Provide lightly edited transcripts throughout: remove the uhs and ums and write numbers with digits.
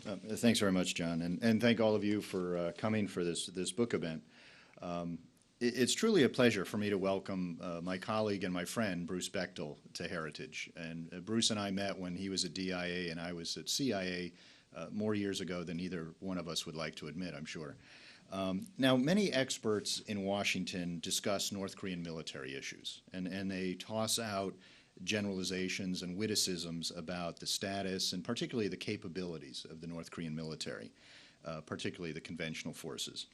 Thanks very much, John, and thank all of you for coming for this book event. It's truly a pleasure for me to welcome my colleague and my friend, Bruce Bechtol, to Heritage. And Bruce and I met when he was at DIA and I was at CIA more years ago than either one of us would like to admit, I'm sure. Now, many experts in Washington discuss North Korean military issues, and they toss out generalizations and witticisms about the status and particularly the capabilities of the North Korean military, particularly the conventional forces.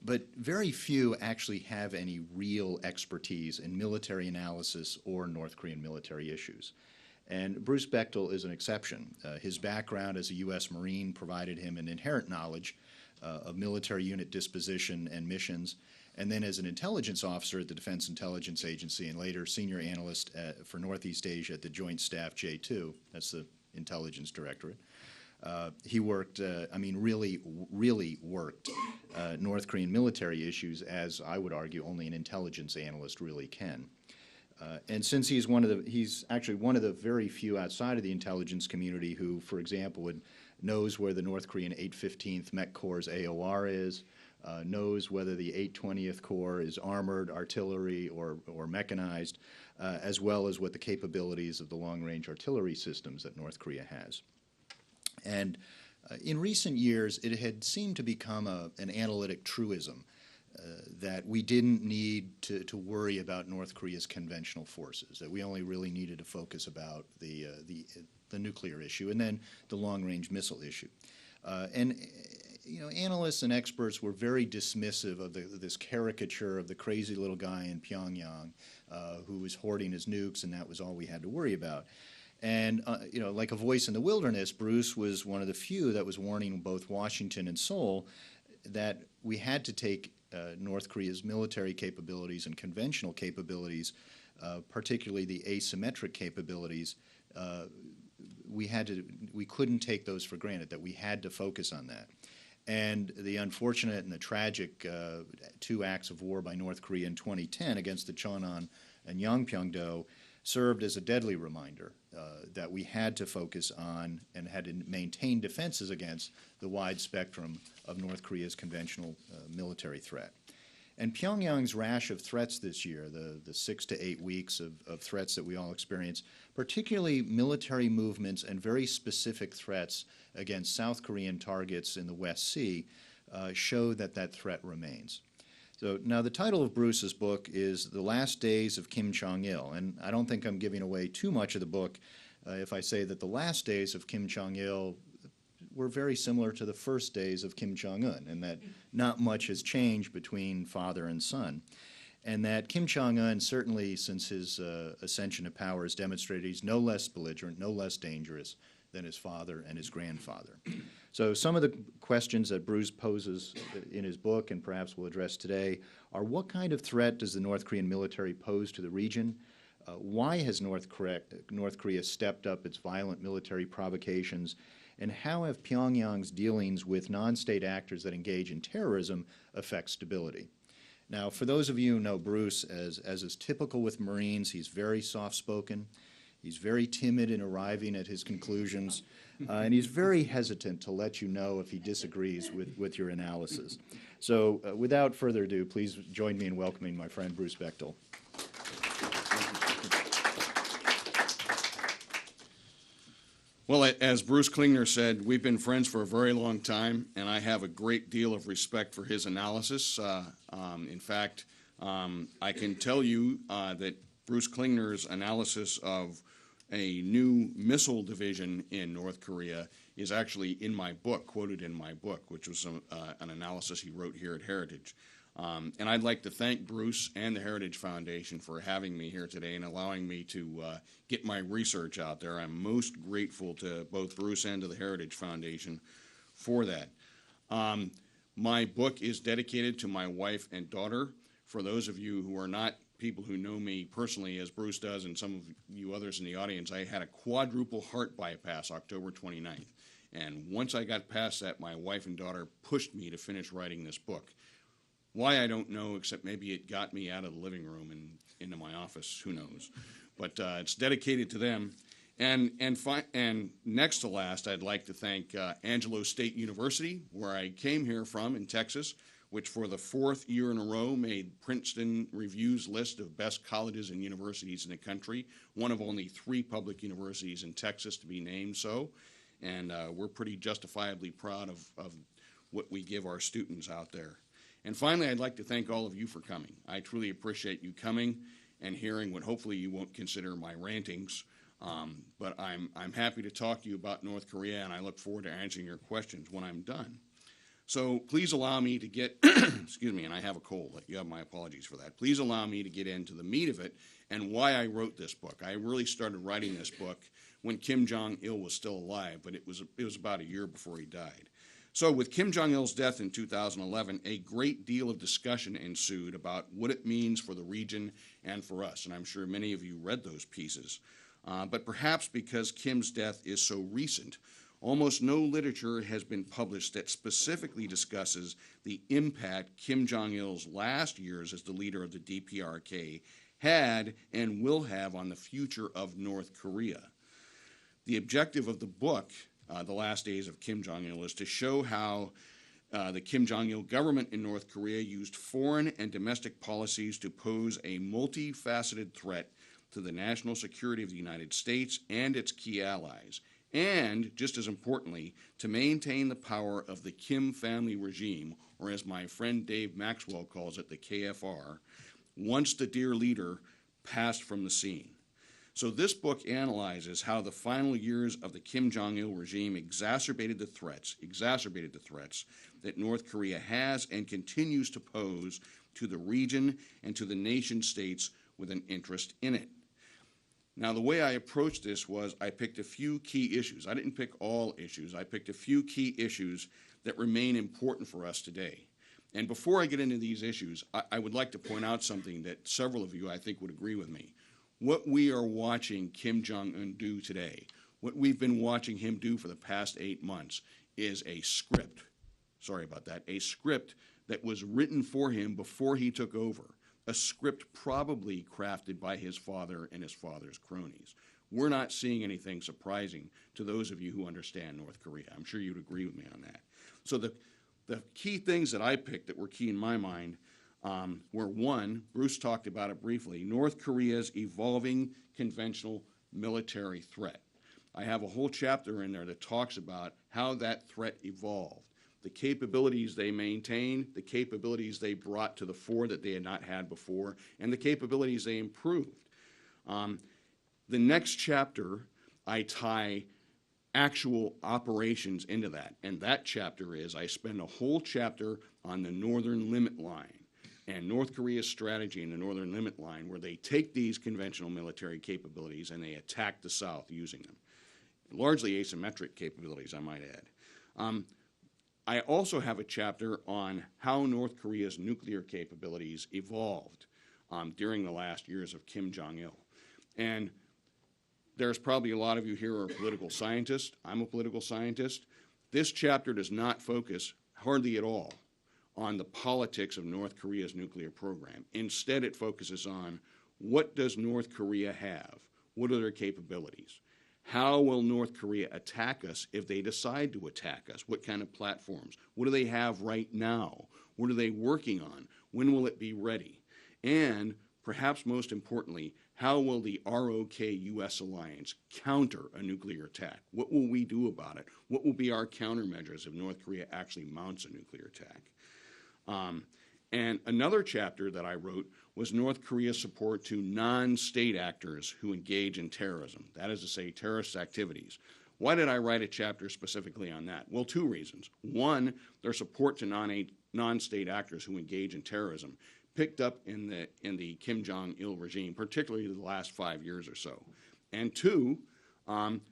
But very few actually have any real expertise in military analysis or North Korean military issues. And Bruce Bechtol is an exception. His background as a U.S. Marine provided him an inherent knowledge of military unit disposition and missions, and then as an intelligence officer at the Defense Intelligence Agency and later senior analyst for Northeast Asia at the Joint Staff J2, that's the Intelligence Directorate. He worked, really worked North Korean military issues as, I would argue, only an intelligence analyst really can. And since he's actually one of the very few outside of the intelligence community who, for example, knows where the North Korean 815th Met Corps' AOR is, knows whether the 820th Corps is armored, artillery, or mechanized, as well as what the capabilities of the long-range artillery systems that North Korea has. And in recent years, it had seemed to become an analytic truism that we didn't need to worry about North Korea's conventional forces, that we only really needed to focus about the nuclear issue and then the long-range missile issue. Analysts and experts were very dismissive of this caricature of the crazy little guy in Pyongyang who was hoarding his nukes, and that was all we had to worry about. And, like a voice in the wilderness, Bruce was one of the few that was warning both Washington and Seoul that we had to take North Korea's military capabilities and conventional capabilities, particularly the asymmetric capabilities, we couldn't take those for granted, that we had to focus on that. And the unfortunate and the tragic 2 acts of war by North Korea in 2010 against the Cheonan and Yongpyeong-do served as a deadly reminder that we had to focus on and had to maintain defenses against the wide spectrum of North Korea's conventional military threat. And Pyongyang's rash of threats this year, the 6 to 8 weeks of threats that we all experience, particularly military movements and very specific threats against South Korean targets in the West Sea, show that threat remains. So now the title of Bruce's book is The Last Days of Kim Jong-il, and I don't think I'm giving away too much of the book if I say that the last days of Kim Jong-il were very similar to the first days of Kim Jong-un, and that not much has changed between father and son. And that Kim Jong-un, certainly since his ascension to power, has demonstrated he's no less belligerent, no less dangerous than his father and his grandfather. So some of the questions that Bruce poses in his book, and perhaps we'll address today, are what kind of threat does the North Korean military pose to the region? Why has North Korea stepped up its violent military provocations? And how have Pyongyang's dealings with non-state actors that engage in terrorism affect stability? Now, for those of you who know Bruce, as is typical with Marines, he's very soft-spoken. He's very timid in arriving at his conclusions, and he's very hesitant to let you know if he disagrees with your analysis. So without further ado, please join me in welcoming my friend Bruce Bechtol. Well, as Bruce Klingner said, we've been friends for a very long time, and I have a great deal of respect for his analysis. In fact, I can tell you that Bruce Klingner's analysis of a new missile division in North Korea is actually in my book, quoted in my book, which was an analysis he wrote here at Heritage. And I'd like to thank Bruce and the Heritage Foundation for having me here today and allowing me to get my research out there. I'm most grateful to both Bruce and to the Heritage Foundation for that. My book is dedicated to my wife and daughter. For those of you who are not people who know me personally, as Bruce does, and some of you others in the audience, I had a quadruple heart bypass October 29th. And once I got past that, my wife and daughter pushed me to finish writing this book. Why, I don't know, except maybe it got me out of the living room and into my office, who knows. But it's dedicated to them. And next to last, I'd like to thank Angelo State University, where I came here from in Texas, which for the 4th year in a row made Princeton Review's list of best colleges and universities in the country, one of only 3 public universities in Texas to be named so. And we're pretty justifiably proud of what we give our students out there. And finally, I'd like to thank all of you for coming. I truly appreciate you coming and hearing what hopefully you won't consider my rantings. But I'm happy to talk to you about North Korea, and I look forward to answering your questions when I'm done. So please allow me to get, excuse me, and I have a cold. You have my apologies for that. Please allow me to get into the meat of it and why I wrote this book. I really started writing this book when Kim Jong-il was still alive, but it was about a year before he died. So with Kim Jong-il's death in 2011, a great deal of discussion ensued about what it means for the region and for us, and I'm sure many of you read those pieces. But perhaps because Kim's death is so recent, almost no literature has been published that specifically discusses the impact Kim Jong-il's last years as the leader of the DPRK had and will have on the future of North Korea. The objective of the book, The Last Days of Kim Jong-il, is to show how the Kim Jong-il government in North Korea used foreign and domestic policies to pose a multifaceted threat to the national security of the United States and its key allies, and, just as importantly, to maintain the power of the Kim family regime, or as my friend Dave Maxwell calls it, the KFR, once the dear leader passed from the scene. So this book analyzes how the final years of the Kim Jong-il regime exacerbated the threats that North Korea has and continues to pose to the region and to the nation states with an interest in it. Now, the way I approached this was I picked a few key issues. I didn't pick all issues. I picked a few key issues that remain important for us today. And before I get into these issues, I would like to point out something that several of you, I think, would agree with me. What we are watching Kim Jong-un do today, what we've been watching him do for the past 8 months, is a script. Sorry about that. A script that was written for him before he took over. A script probably crafted by his father and his father's cronies. We're not seeing anything surprising to those of you who understand North Korea. I'm sure you'd agree with me on that. So the key things that I picked that were key in my mind were, one, Bruce talked about it briefly, North Korea's evolving conventional military threat. I have a whole chapter in there that talks about how that threat evolved, the capabilities they maintained, the capabilities they brought to the fore that they had not had before, and the capabilities they improved. The next chapter, I tie actual operations into that, and that chapter is I spend a whole chapter on the Northern Limit Line and North Korea's strategy in the Northern Limit Line, where they take these conventional military capabilities and they attack the South using them. Largely asymmetric capabilities, I might add. I also have a chapter on how North Korea's nuclear capabilities evolved during the last years of Kim Jong-il. And there's probably a lot of you here who are political scientists. I'm a political scientist. This chapter does not focus hardly at all on the politics of North Korea's nuclear program. Instead, it focuses on what does North Korea have? What are their capabilities? How will North Korea attack us if they decide to attack us? What kind of platforms? What do they have right now? What are they working on? When will it be ready? And perhaps most importantly, how will the ROK-US alliance counter a nuclear attack? What will we do about it? What will be our countermeasures if North Korea actually mounts a nuclear attack? And another chapter that I wrote was North Korea's support to non-state actors who engage in terrorism, that is to say, terrorist activities. Why did I write a chapter specifically on that? Well, two reasons. One, their support to non-state actors who engage in terrorism picked up in the Kim Jong-il regime, particularly the last 5 years or so. And two,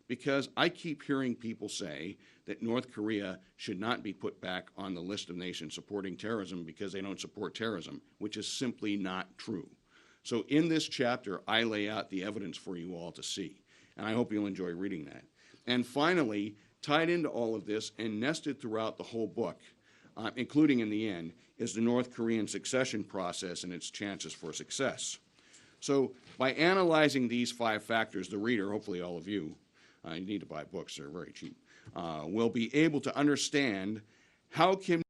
because I keep hearing people say that North Korea should not be put back on the list of nations supporting terrorism because they don't support terrorism, which is simply not true. So in this chapter, I lay out the evidence for you all to see, and I hope you'll enjoy reading that. And finally, tied into all of this and nested throughout the whole book, including in the end, is the North Korean succession process and its chances for success. So by analyzing these 5 factors, the reader, hopefully all of you, you need to buy books, they're very cheap, will be able to understand how Kim